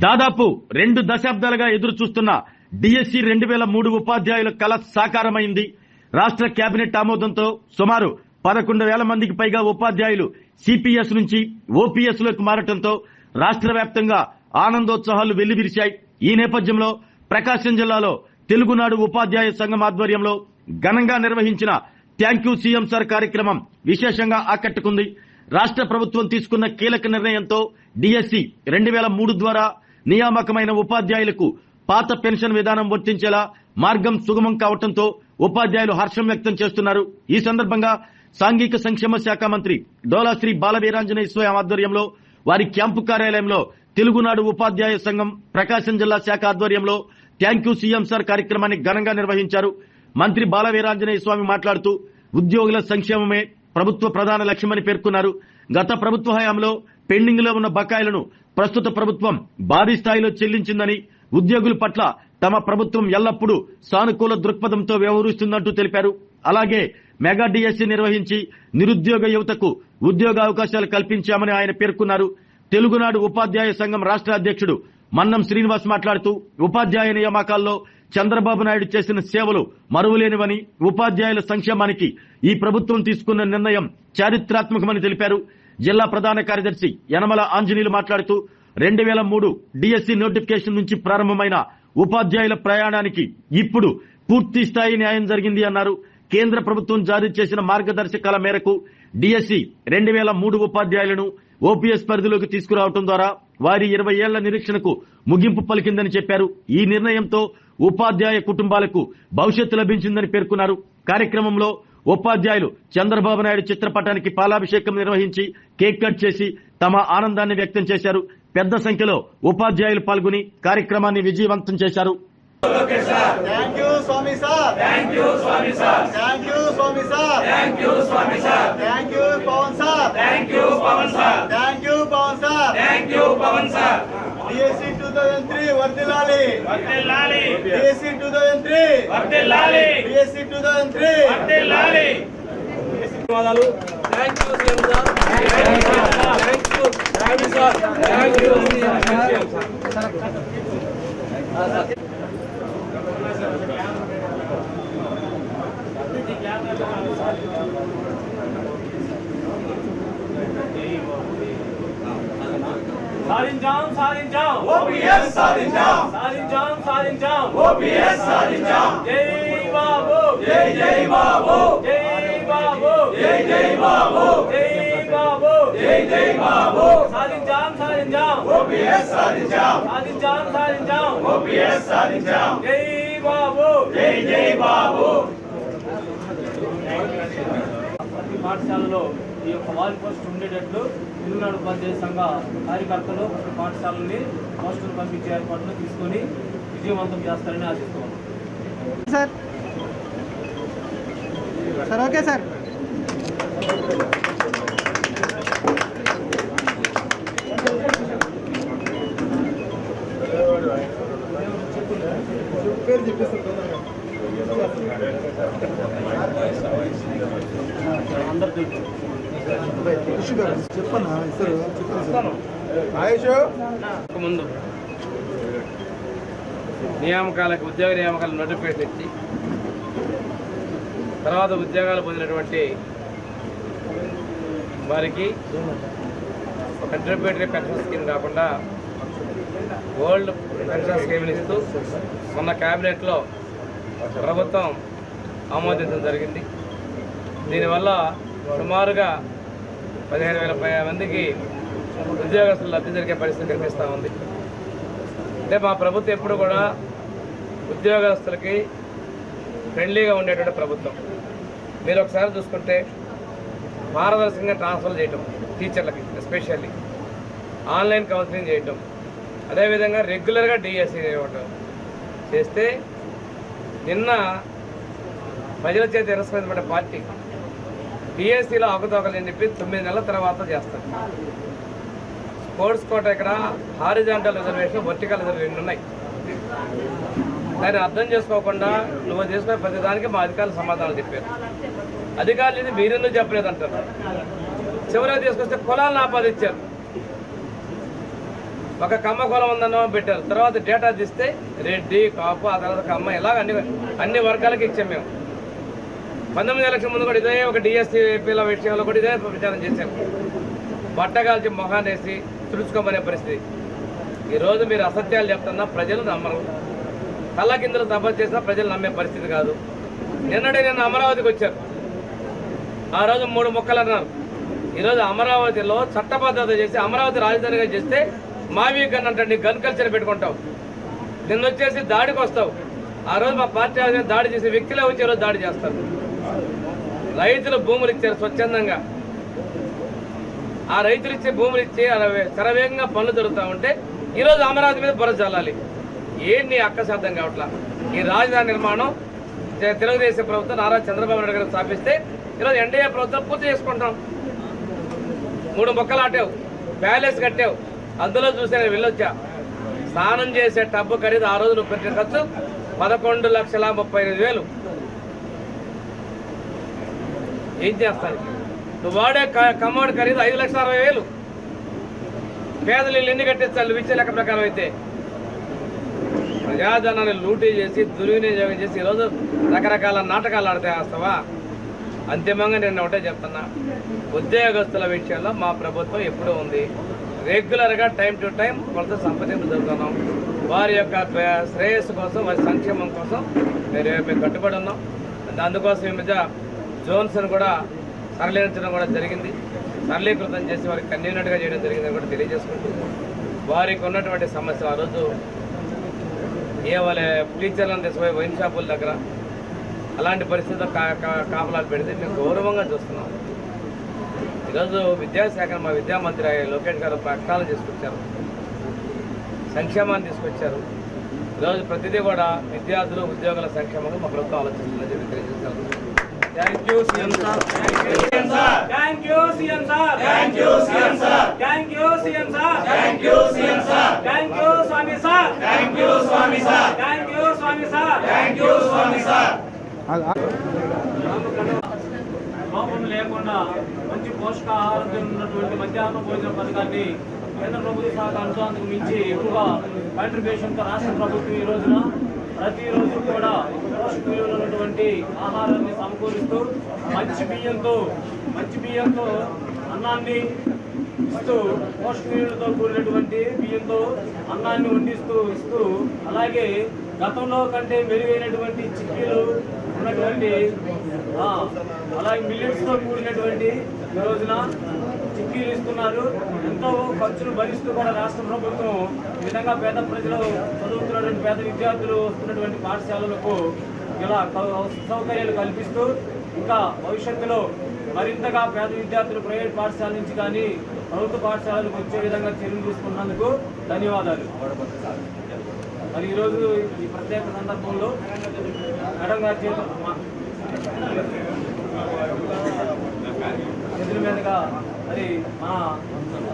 దాదాపు 2 దశాబ్దాలుగా ఎదురు చూస్తున్న డిఎస్సి 2003 ఉపాధ్యాయుల కల సాకారమైంది. రాష్ట్ర కేబినెట్ ఆమోదంతో సుమారు 11,000 మందికి పైగా ఉపాధ్యాయులు సిపిఎస్ నుంచి ఓపీఎస్ లోకి మారటంతో రాష్ట్ర వ్యాప్తంగా ఆనందోత్సాహాలు వెల్లివిరిశాయి. ఈ నేపథ్యంలో ప్రకాశం జిల్లాలో తెలుగునాడు ఉపాధ్యాయ సంఘం ఆధ్వర్యంలో ఘనంగా నిర్వహించిన థ్యాంక్ యూ సీఎం సార్ కార్యక్రమం విశేషంగా ఆకట్టుకుంది. రాష్ట్ర ప్రభుత్వం తీసుకున్న కీలక నిర్ణయంతో డిఎస్సి 2003 ద్వారా నియామకమైన ఉపాధ్యాయులకు పాత పెన్షన్ విధానం వర్తించేలా మార్గం సుగమం కావడంతో ఉపాధ్యాయులు హర్షం వ్యక్తం చేస్తున్నారు. ఈ సందర్భంగా సాంఘిక సంక్షేమ శాఖ మంత్రి డోలాశ్రీ బాలవీరాంజనేయ స్వామి ఆధ్వర్యంలో వారి క్యాంపు కార్యాలయంలో తెలుగునాడు ఉపాధ్యాయ సంఘం ప్రకాశం జిల్లా శాఖ ఆధ్వర్యంలో థ్యాంక్ యూ సీఎం సార్ కార్యక్రమాన్ని ఘనంగా నిర్వహించారు. మంత్రి బాలవీరాంజనేయ స్వామి మాట్లాడుతూ ఉద్యోగుల సంక్షేమమే ప్రభుత్వ ప్రధాన లక్ష్యమని పేర్కొన్నారు. గత ప్రభుత్వ హయాంలో పెండింగ్ లో ఉన్న బకాయిలను ప్రస్తుత ప్రభుత్వం భారీ స్థాయిలో చెల్లించిందని, ఉద్యోగుల పట్ల తమ ప్రభుత్వం ఎల్లప్పుడూ సానుకూల దృక్పథంతో వ్యవహరిస్తుందంటూ తెలిపారు. అలాగే మెగా డిఎస్సి నిర్వహించి నిరుద్యోగ యువతకు ఉద్యోగ అవకాశాలు కల్పించామని ఆయన పేర్కొన్నారు. తెలుగునాడు ఉపాధ్యాయ సంఘం రాష్ట్ర అధ్యక్షుడు మన్నం శ్రీనివాస్ మాట్లాడుతూ ఉపాధ్యాయ నియామకాల్లో చంద్రబాబు నాయుడు చేసిన సేవలు మరువలేనివని, ఉపాధ్యాయుల సంక్షేమానికి ఈ ప్రభుత్వం తీసుకున్న నిర్ణయం చారిత్రాత్మకమని తెలిపారు. జిల్లా ప్రధాన కార్యదర్శి యనమల ఆంజనేయులు మాట్లాడుతూ 2003 డిఎస్సి నోటిఫికేషన్ నుంచి ప్రారంభమైన ఉపాధ్యాయుల ప్రయాణానికి ఇప్పుడు పూర్తి స్థాయి న్యాయం జరిగింది అన్నారు. కేంద్ర ప్రభుత్వం జారీ చేసిన మార్గదర్శకాల మేరకు డిఎస్సి 2003 ఉపాధ్యాయులను ఓపీఎస్ పరిధిలోకి తీసుకురావడం ద్వారా వారి 20 ఏళ్ల నిరీక్షణకు ముగింపు పలికిందని చెప్పారు. ఈ నిర్ణయంతో ఉపాధ్యాయ కుటుంబాలకు భవిష్యత్తు లభించిందని పేర్కొన్నారు. కార్యక్రమంలో ఉపాధ్యాయులు చంద్రబాబు నాయుడు చిత్రపటానికి పాలాభిషేకం నిర్వహించి కేక్ కట్ చేసి తమ ఆనందాన్ని వ్యక్తం చేశారు. పెద్ద సంఖ్యలో ఉపాధ్యాయులు పాల్గొని కార్యక్రమాన్ని విజయవంతం చేశారు. Thank you, Swami sir. Thank you, Swami sir. Thank you, Swami sir. Thank you, Swami sir. Thank you, Pawan sir. Thank you, Pawan sir. Thank you, Pawan sir. Thank you, Pawan sir. DSC 2003 Vardilali. Vardilali. DSC 2003 Vardilali. DSC 2003 Vardilali. ధన్యవాదాలు. Thank you, CM sir. Thank you, Swami sir. Thank you, CM sir. సాధించాం OPS సాధించాం OPS సాధించాం జై బాబు జై జై బాబు జై బాబు జై జై బాబు జై బాబు జై జై బాబు సాధించాం ఓపీఎస్ సాధించాం ఓపీఎస్ సాధించాం జై బాబు జై జై బాబు. ప్రతి పాఠశాలలో ఈ యొక్క వాల్ పోస్ట్ ఉండేటట్లు తెలుగునాడు ఉపాధ్యాయ సంఘ కార్యకర్తలు ప్రతి పాఠశాలని పోస్టులు పంపించే ఏర్పాట్లు తీసుకొని విజయవంతం చేస్తారని ఆశిస్తున్నాం. Sir okay sir. పేరు చెప్పేస్తారు చెప్పన్నా సార్ ముందు నియామకాలకు ఉద్యోగ నియామకాలు నోటిఫికేషన్ ఇచ్చి తర్వాత ఉద్యోగాలు పొందినటువంటి వారికి కంట్రిబ్యూటరీ పెన్షన్ స్కీమ్ కాకుండా ఓల్డ్ పెన్షన్ స్కీమ్ని ఇస్తూ మొన్న క్యాబినెట్లో ప్రభుత్వం ఆమోదించడం జరిగింది. దీనివల్ల సుమారుగా 15,000 మందికి ఉద్యోగస్తులు లబ్ధి జరిగే పరిస్థితి కనిపిస్తూ ఉంది. అంటే మా ప్రభుత్వం ఎప్పుడు కూడా ఉద్యోగస్తులకి ఫ్రెండ్లీగా ఉండేటువంటి ప్రభుత్వం. మీరు ఒకసారి చూసుకుంటే పారదర్శకంగా ట్రాన్స్ఫర్ చేయటం, టీచర్లకి ఎస్పెషల్లీ ఆన్లైన్ కౌన్సిలింగ్ చేయటం, అదేవిధంగా రెగ్యులర్గా డిఎస్సి ఇవ్వటం చేస్తే నిన్న ప్రజల చేత తిరస్కరించబడ్డ పార్టీ డిఎస్సిలో అవకతవకలు అని చెప్పి 9 నెలల తర్వాత చేస్తారు. స్పోర్ట్స్ కోట ఇక్కడ హారిజాంటల్ రిజర్వేషన్, వర్టికల్ రిజర్వేషన్ ఉన్నాయి. దాన్ని అర్థం చేసుకోకుండా నువ్వు చేసుకునే ప్రతిదానికి మా అధికారులు సమాధానం చెప్పారు. అధికారులు ఇది మీరెందుకు చెప్పలేదు అంటారు. చివరిగా తీసుకొస్తే కులాలను ఆపాదించారు. ఒక కమ్మ కులం ఉందన్నో పెట్టారు. తర్వాత డేటా తీస్తే రెడ్డి, కాపు, ఆ తర్వాత కమ్మ, ఇలాగ అన్ని వర్గాలకి ఇచ్చాం మేము. 19 ఎలక్షన్ ముందు కూడా ఇదే ఒక డిఎస్సీల విషయంలో కూడా ఇదే ప్రచారం చేశాం. బట్టగాల్చి మొహాన్ని వేసి తుడుచుకోమనే పరిస్థితి. ఈరోజు మీరు అసత్యాలు చెప్తున్నా ప్రజలు నమ్మరు. కళ్ళ కిందలు తపస్సు చేసినా ప్రజలు నమ్మే పరిస్థితి కాదు. నిన్న అమరావతికి వచ్చారు. ఆ రోజు 3 ముక్కలు అన్నారు. ఈరోజు అమరావతిలో చట్టబద్ధత చేసి అమరావతి రాజధానిగా చేస్తే మావి గన్ అంటే గన్ కల్చర్ పెట్టుకుంటావు. నిన్న వచ్చేసి దాడికి వస్తావు. ఆ రోజు మా పార్టీ దాడి చేసే వ్యక్తులే వచ్చే రోజు దాడి చేస్తారు. రైతులు భూములు ఇచ్చారు స్వచ్ఛందంగా. ఆ రైతులు ఇచ్చే భూములు ఇచ్చి శరవేగంగా పనులు జరుగుతూ ఉంటే ఈరోజు అమరావతి మీద బురద చల్లాలి. ఏంటి అక్కసాధ్యం కావట్లా. ఈ రాజధాని నిర్మాణం తెలుగుదేశం ప్రభుత్వం నారా చంద్రబాబు నాయుడు గారు స్థాపిస్తే ఈరోజు ఎన్డీఏ ప్రభుత్వం పూర్తి చేసుకుంటాం. 3 మొక్కలు ఆటావు, ప్యాలెస్ కట్టావు. అందులో చూసే వెళ్ళొచ్చా. స్నానం చేసే టబ్బు ఖరీదు ఆ రోజు నువ్వు పెట్టిన ఖర్చు 11,35,000. ఏం చేస్తాను? నువ్వు వాడే కమ్మోడి ఖరీదు 5,60,000. పేదలు ఇల్లు ఎన్ని కట్టించాలి నువ్వు ఇచ్చే లెక్క ప్రకారం అయితే? ప్రజాధనాన్ని లూటీ చేసి దుర్వినియోగం చేసి ఈరోజు రకరకాల నాటకాలు ఆడితే వేస్తావా? అంతిమంగా నేను ఒకటే చెప్తున్నా, ఉద్యోగస్తుల విషయంలో మా ప్రభుత్వం ఎప్పుడూ ఉంది. రెగ్యులర్గా టైం టు టైం కొంత సంప్రదింపులు జరుగుతున్నాం. వారి యొక్క శ్రేయస్సు కోసం, వారి సంక్షేమం కోసం మేము కట్టుబడి ఉన్నాం. అందుకోసం ఈ మధ్య జోన్స్ను కూడా సరళీకరించడం కూడా జరిగింది. సరళీకృతం చేసి వారికి కన్వీనెంట్గా చేయడం జరిగిందని కూడా తెలియజేసుకుంటూ, వారికి ఉన్నటువంటి సమస్యలు ఆ రోజు వాళ్ళ టీచర్లను తీసుకుపోయి వైన్ షాపుల దగ్గర అలాంటి పరిస్థితుల్లో కాపలాలు పెడితే మేము గౌరవంగా చూస్తున్నాం. ఈరోజు విద్యాశాఖ మా విద్యామంత్రి లోకేష్ గారు ప్రకటనలు తీసుకొచ్చారు, సంక్షేమాన్ని తీసుకొచ్చారు. ఈరోజు ప్రతిదీ కూడా విద్యార్థులు ఉద్యోగుల సంక్షేమంగా మా ప్రభుత్వం ఆలోచిస్తుందని చెప్పి తెలియజేస్తారు. Thank you CM sir. Thank you CM sir. Thank you CM sir. Thank you CM sir. Thank you CM sir. Thank you Swami sir. Thank you Swami sir. Thank you Swami sir. Thank you Swami sir. లోపం లేకుండా మంచి పోషకాహారం ఉన్నటువంటి మధ్యాహ్న భోజన పథకాన్ని కేంద్ర ప్రభుత్వ సహకారంతో అందుకు మించి ఎక్కువగా కాంట్రిబ్యూషన్తో రాష్ట్ర ప్రభుత్వం ఈ రోజున ప్రతిరోజు కూడా పోషక విలువలు ఉన్నటువంటి ఆహారాన్ని సమకూరుస్తూ మంచి బియ్యంతో అన్నాన్ని ఇస్తూ, పోషక విలువలతో కూడినటువంటి బియ్యంతో అన్నాన్ని ఇస్తూ అలాగే గతంలో కంటే మెరుగైనటువంటి చిక్కీలు ఉన్నటువంటి అలాగే మిల్లెట్స్తో కూడినటువంటి ఈ రోజున చిక్కీలు ఇస్తున్నారు. ఎంతో ఖర్చులు భరిస్తూ కూడా రాష్ట్ర ప్రభుత్వం ఈ విధంగా పేద ప్రజలు చదువుతున్నటువంటి పేద విద్యార్థులు వస్తున్నటువంటి పాఠశాలలకు ఇలా సౌకర్యాలు కల్పిస్తూ ఇంకా భవిష్యత్తులో మరింతగా పేద విద్యార్థులు ప్రైవేట్ పాఠశాల నుంచి కానీ ప్రభుత్వ పాఠశాలకు వచ్చే విధంగా చర్యలు తీసుకున్నందుకు ధన్యవాదాలు. మరి ఈరోజు ఈ ప్రత్యేక సందర్భంలో మేడం గారి చేతుల మీదుగా మరి మన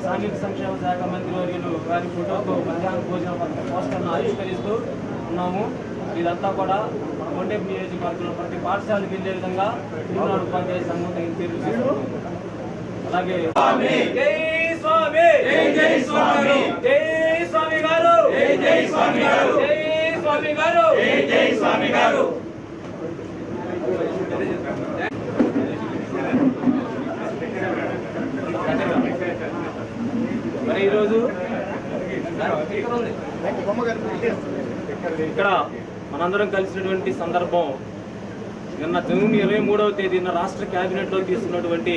సాంఘిక సంక్షేమ శాఖ మంత్రి వర్యులు గారి ఫోటోతో మధ్యాహ్న భోజన పోస్టర్ను ఆవిష్కరిస్తూ ఉన్నాము. ఇదంతా కూడా మన కొండేపు నియోజకవర్గంలో ప్రతి పాఠశాలకు వెళ్ళే విధంగా తీవ్ర ఉపాధ్యాయ సంఘం తీర్పు. అలాగే జై స్వామి, జై స్వామి, జై స్వామి గారు, జై స్వామి గారు, జై స్వామి గారు, జై స్వామి గారు. మరి ఈరోజు ఇక్కడ మనందరం కలిసినటువంటి సందర్భం నిన్న జూన్ 23వ తేదీన రాష్ట్ర క్యాబినెట్లో తీసుకున్నటువంటి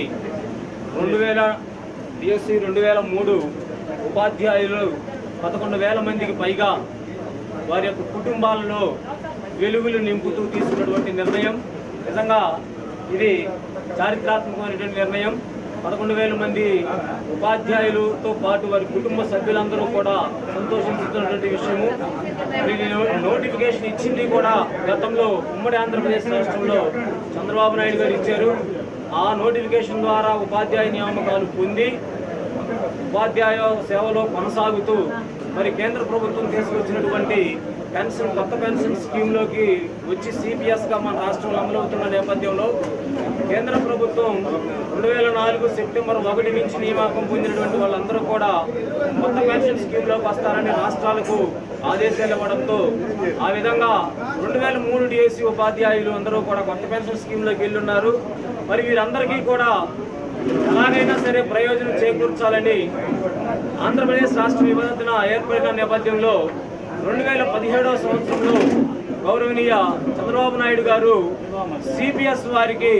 2003 ఉపాధ్యాయులు 11,000 మందికి పైగా వారి యొక్క కుటుంబాలలో వెలుగులు నింపుతూ తీసుకున్నటువంటి నిర్ణయం నిజంగా ఇది చారిత్రాత్మకమైనటువంటి నిర్ణయం. 11,000 మంది ఉపాధ్యాయులతో పాటు వారి కుటుంబ సభ్యులందరూ కూడా సంతోషిస్తున్నటువంటి విషయము. నోటిఫికేషన్ ఇచ్చింది కూడా గతంలో ఉమ్మడి ఆంధ్రప్రదేశ్ రాష్ట్రంలో చంద్రబాబు నాయుడు గారు ఇచ్చారు. ఆ నోటిఫికేషన్ ద్వారా ఉపాధ్యాయ నియామకాలు పొంది ఉపాధ్యాయ సేవలో కొనసాగుతూ మరి కేంద్ర ప్రభుత్వం తీసుకొచ్చినటువంటి కొత్త పెన్షన్ స్కీమ్లోకి వచ్చి సిపిఎస్గా మన రాష్ట్రంలో అమలవుతున్న నేపథ్యంలో కేంద్ర ప్రభుత్వం 2004 సెప్టెంబర్ 1 నుంచి నియామకం పొందినటువంటి వాళ్ళందరూ కూడా కొత్త పెన్షన్ స్కీమ్లోకి వస్తారని రాష్ట్రాలకు ఆదేశాలు ఇవ్వడంతో ఆ విధంగా 2003 డిఎస్సి ఉపాధ్యాయులు అందరూ కూడా కొత్త పెన్షన్ స్కీమ్లోకి వెళ్ళున్నారు. మరి వీరందరికీ కూడా ఎలాగైనా సరే ప్రయోజనం చేకూర్చాలని ఆంధ్రప్రదేశ్ రాష్ట్ర విభజన ఏర్పడిన నేపథ్యంలో 2017వ సంవత్సరంలో గౌరవనీయ చంద్రబాబు నాయుడు గారు సిపిఎస్ వారికి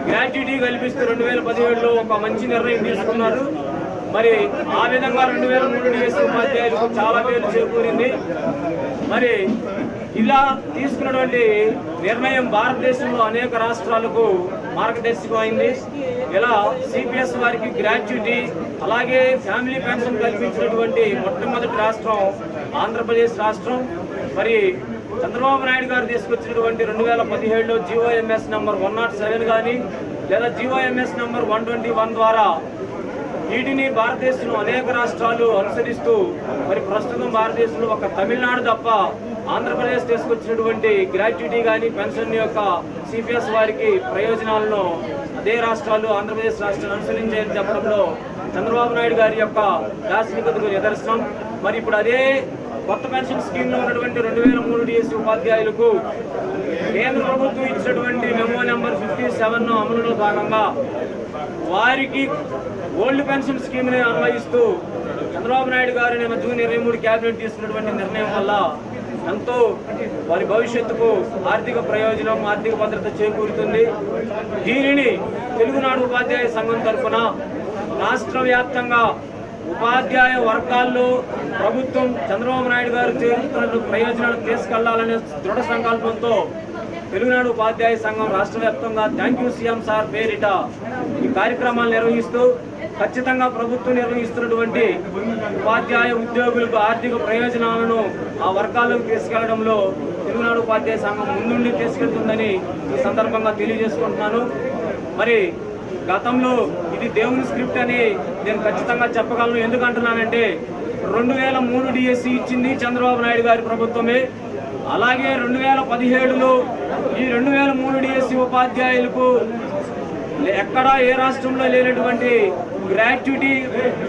గ్రాట్యుటీ కల్పిస్తూ 2017లో ఒక మంచి నిర్ణయం తీసుకున్నారు. మరి ఆ విధంగా 2003 డిఎస్సి ఉపాధ్యాయులకు చాలా మేలు చేకూరింది. మరి ఇలా తీసుకున్నటువంటి నిర్ణయం భారతదేశంలో అనేక రాష్ట్రాలకు మార్గదర్శకమైంది. ఇలా సిపిఎస్ వారికి గ్రాట్యుటీ అలాగే ఫ్యామిలీ పెన్షన్ కల్పించినటువంటి మొట్టమొదటి రాష్ట్రం ఆంధ్రప్రదేశ్ రాష్ట్రం. మరి చంద్రబాబు నాయుడు గారు తీసుకొచ్చినటువంటి 2017లో జీఓఎంఎస్ నంబర్ 107 కానీ లేదా జీఓఎంఎస్ నంబర్ 121 ద్వారా వీటిని భారతదేశంలో అనేక రాష్ట్రాలు అనుసరిస్తూ మరి ప్రస్తుతం భారతదేశంలో ఒక తమిళనాడు తప్ప ఆంధ్రప్రదేశ్ తీసుకొచ్చినటువంటి గ్రాట్యుటీ కానీ పెన్షన్ యొక్క సిపిఎస్ వారికి ప్రయోజనాలను అదే రాష్ట్రాలు ఆంధ్రప్రదేశ్ రాష్ట్రాలు అనుసరించాయని చెప్పడంలో చంద్రబాబు నాయుడు గారి యొక్క దార్శనికతకు నిదర్శనం. మరి ఇప్పుడు అదే కొత్త పెన్షన్ స్కీమ్లో ఉన్నటువంటి 2003 డిఎస్సి ఉపాధ్యాయులకు కేంద్ర ప్రభుత్వం ఇచ్చినటువంటి మెమో నెంబర్ 57 అమలులో భాగంగా వారికి ఓల్డ్ పెన్షన్ స్కీమ్ని అన్వయిస్తూ చంద్రబాబు నాయుడు గారు నిన్న జూన్ 23 క్యాబినెట్ తీసుకున్నటువంటి నిర్ణయం వల్ల ఎంతో వారి భవిష్యత్తుకు ఆర్థిక ప్రయోజనం ఆర్థిక భద్రత చేకూరుతుంది. దీనిని తెలుగునాడు ఉపాధ్యాయ సంఘం తరఫున రాష్ట్ర వ్యాప్తంగా ఉపాధ్యాయ వర్గాల్లో ప్రభుత్వం చంద్రబాబు నాయుడు గారు చేరుతున్న ప్రయోజనాలు తీసుకెళ్లాలనే దృఢ సంకల్పంతో తెలుగునాడు ఉపాధ్యాయ సంఘం రాష్ట్ర వ్యాప్తంగా థ్యాంక్ యూ సీఎం సార్ పేరిట ఈ కార్యక్రమాలు నిర్వహిస్తూ ఖచ్చితంగా ప్రభుత్వం నిర్వహిస్తున్నటువంటి ఉపాధ్యాయ ఉద్యోగులకు ఆర్థిక ప్రయోజనాలను ఆ వర్గాలకు తీసుకెళ్లడంలో తెలుగునాడు ఉపాధ్యాయ సంఘం ముందుండి తీసుకెళ్తుందని ఈ సందర్భంగా తెలియజేసుకుంటున్నాను. మరి గతంలో ఇది దేవుని స్క్రిప్ట్ అని నేను ఖచ్చితంగా చెప్పగలను. ఎందుకంటున్నానంటే 2003 డిఎస్సి ఇచ్చింది చంద్రబాబు నాయుడు గారి ప్రభుత్వమే. అలాగే 2017లో ఈ 2003 డిఎస్సి ఉపాధ్యాయులకు ఎక్కడా ఏ రాష్ట్రంలో లేనటువంటి గ్రాట్యుటీ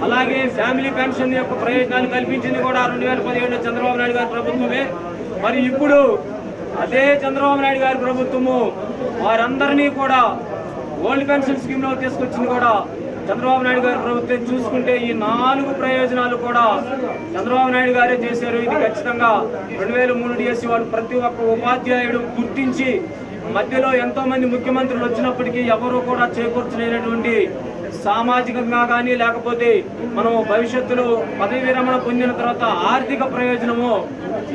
అలాగే ఫ్యామిలీ పెన్షన్ యొక్క ప్రయోజనాలు కల్పించింది కూడా 2017లో చంద్రబాబు నాయుడు గారి ప్రభుత్వమే. మరి ఇప్పుడు అదే చంద్రబాబు నాయుడు గారి ప్రభుత్వము వారందరినీ కూడా ఓల్డ్ పెన్షన్ స్కీమ్లో తీసుకొచ్చింది కూడా చంద్రబాబు నాయుడు గారి ప్రభుత్వం. చూసుకుంటే ఈ 4 ప్రయోజనాలు కూడా చంద్రబాబు నాయుడు గారే చేశారు. ఇది ఖచ్చితంగా 2003 డిఎస్సి వాళ్ళు ప్రతి ఒక్క ఉపాధ్యాయుడు గుర్తించి మధ్యలో ఎంతో మంది ముఖ్యమంత్రులు వచ్చినప్పటికీ ఎవరు కూడా చేకూర్చలేనటువంటి సామాజికంగా కానీ లేకపోతే మనం భవిష్యత్తులో పదవి విరమణ పొందిన తర్వాత ఆర్థిక ప్రయోజనము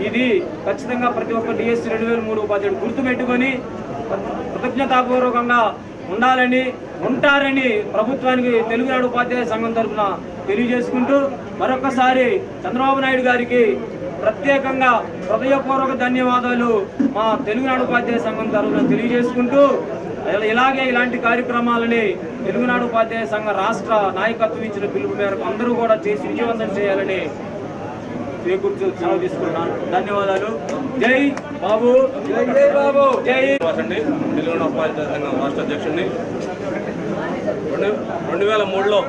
ఇది ఖచ్చితంగా ప్రతి ఒక్క డిఎస్సి 2003 ఉపాధ్యాయుడు గుర్తుపెట్టుకొని కృతజ్ఞతాపూర్వకంగా ఉండాలని ఉంటారని ప్రభుత్వానికి తెలుగునాడు ఉపాధ్యాయ సంఘం తరఫున తెలియజేసుకుంటూ మరొకసారి చంద్రబాబు నాయుడు గారికి ప్రత్యేకంగా హృదయపూర్వక ధన్యవాదాలు మా తెలుగునాడు ఉపాధ్యాయ సంఘం తరఫున తెలియజేసుకుంటూ ఇలాంటి కార్యక్రమాలని తెలుగునాడు ఉపాధ్యాయ సంఘ రాష్ట్ర నాయకత్వం ఇచ్చిన పిలుపు మేరకు అందరూ కూడా చేసి విజయవంతం చేయాలని చేకూర్చు సెలవు తీసుకుంటున్నాను. ధన్యవాదాలు. జై బాబు, జై బాబు, జై తెలుగునాడు ఉపాధ్యాయ సంఘం రాష్ట్ర అధ్యక్షుడిని. 2003లో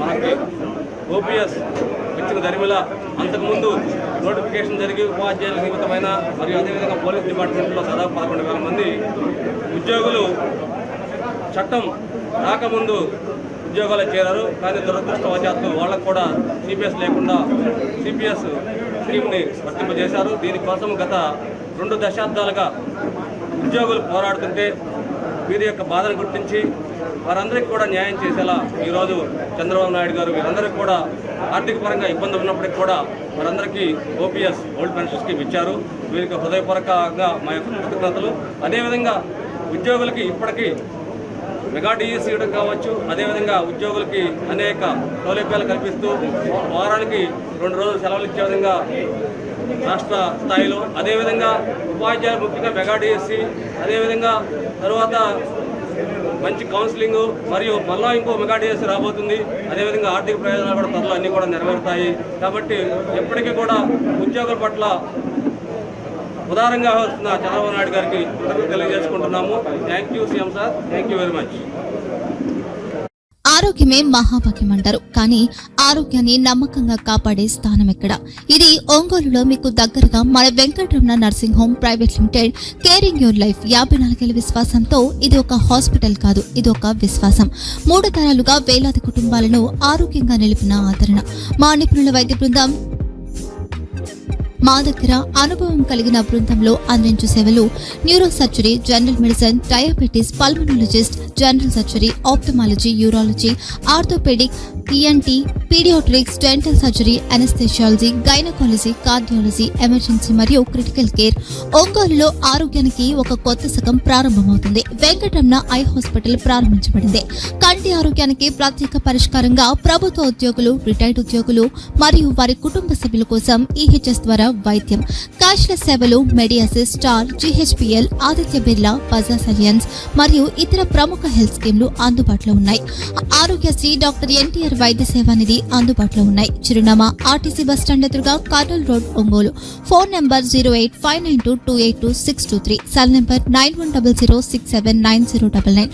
మనకి ఓపీఎస్ ఇచ్చిన దరిమిల అంతకుముందు నోటిఫికేషన్ జరిగి ఉపాధ్యాయుల నిమిత్తమైన మరియు అదేవిధంగా పోలీస్ డిపార్ట్మెంట్లో దాదాపు 11,000 మంది ఉద్యోగులు చట్టం రాకముందు ఉద్యోగాలు చేరారు. కానీ దురదృష్టవశాత్తు వాళ్ళకు కూడా సిపిఎస్ లేకుండా సిపిఎస్ స్కీమ్ని వర్తింపజేశారు. దీనికోసం గత 2 దశాబ్దాలుగా ఉద్యోగులు పోరాడుతుంటే వీరి యొక్క బాధను గుర్తించి వారందరికీ కూడా న్యాయం చేసేలా ఈరోజు చంద్రబాబు నాయుడు గారు వీరందరికీ కూడా ఆర్థిక పరంగా ఇబ్బందులు ఉన్నప్పటికీ కూడా వారందరికీ ఓపీఎస్ ఓల్డ్ పెన్షన్ స్కీమ్ ఇచ్చారు. వీరికి హృదయపూర్వకంగా మా యొక్క కృతజ్ఞతలు. అదేవిధంగా ఉద్యోగులకి ఇప్పటికీ మెగా డిఎస్సి ఇవ్వడం కావచ్చు, అదేవిధంగా ఉద్యోగులకి అనేక సౌలభ్యాలు కల్పిస్తూ వారానికి 2 రోజులు సెలవులు ఇచ్చే విధంగా రాష్ట్ర స్థాయిలో, అదేవిధంగా ఉపాధ్యాయులు ముఖ్యంగా మెగా డిఎస్సి, అదేవిధంగా తర్వాత మంచి కౌన్సిలింగ్ మరియు మళ్ళా ఇంకో మెగా డిఎస్సి రాబోతుంది. అదేవిధంగా ఆర్థిక ప్రయోజనాలు కూడా త్వరలో అన్నీ కూడా నెరవేరుతాయి. కాబట్టి ఎప్పటికీ కూడా ఉద్యోగుల పట్ల ఉదారంగా వస్తున్న చంద్రబాబు నాయుడు గారికి కృతజ్ఞతలు తెలియజేసుకుంటున్నాము. Thank you CM sir, thank you very much. ఆరోగ్యమే మహాభాగ్యం అంటారు, కానీ ఆరోగ్యాన్ని నమ్మకంగా కాపాడే స్థానం ఎక్కడ? ఇది ఒంగోలులో మీకు దగ్గరగా మన Venkataramana nursing home private limited. Caring your life 54 విశ్వాసంతో ఇది ఒక హాస్పిటల్ కాదు, ఇది ఒక విశ్వాసం. 3 తరాలుగా వేలాది కుటుంబాలను ఆరోగ్యంగా నిలిపిన ఆదరణ. మా నిపుణుల వైద్య బృందం మా దగ్గర అనుభవం కలిగిన బృందంలో అందించే సేవలు neuro surgery, general medicine, diabetes, pulmonologist, general surgery, ophthalmology, urology, orthopaedic, ENT, paediatrics, dental surgery, anaesthesiology, gynaecology, cardiology, emergency మరియు క్రిటికల్ కేర్. ఒంగోలులో ఆరోగ్యానికి ఒక కొత్త శకం ప్రారంభమవుతుంది. వెంకటరమణ ఐ హాస్పిటల్ ప్రారంభించబడింది. కంటి ఆరోగ్యానికి ప్రత్యేక పరిష్కారంగా ప్రభుత్వ ఉద్యోగులు, రిటైర్డ్ ఉద్యోగులు మరియు వారి కుటుంబ సభ్యుల కోసం ఈహెచ్ఎస్ ద్వారా వైద్యం, క్యాష్లెస్ సేవలు, మెడియాసిస్, స్టార్, జీహెచ్పీఎల్, ఆదిత్య బిర్లా, బజాజ్ అలియన్స్ మరియు ఇతర ప్రముఖ హెల్త్ స్కీమ్లు అందుబాటులో ఉన్నాయి. ఆరోగ్యశ్రీ, డాక్టర్ ఎన్టీఆర్ వైద్య సేవా నిధి అందుబాటులో ఉన్నాయి. చిరునామా ఆర్టీసీ బస్టాండ్ ఎదురుగా, Kurnool road, Ongole. Phone number 08592282623, cell number 9100679099.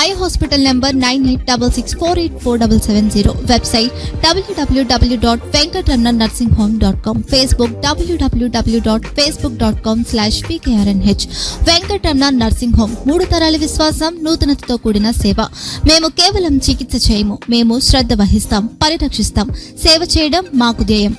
Eye hospital number 9866484770. Website www.venkatramanarsinghome.com. Facebook www.facebook.com/vkrnh. Venkataramana nursing home, 3 తరాల విశ్వాసం, నూతనతతో కూడిన సేవ. మేము కేవలం చికిత్స చేయము, మేము శ్రద్ధ వహిస్తాం, పరిరక్షిస్తాం. సేవ చేయడం మాకు ధ్యేయం.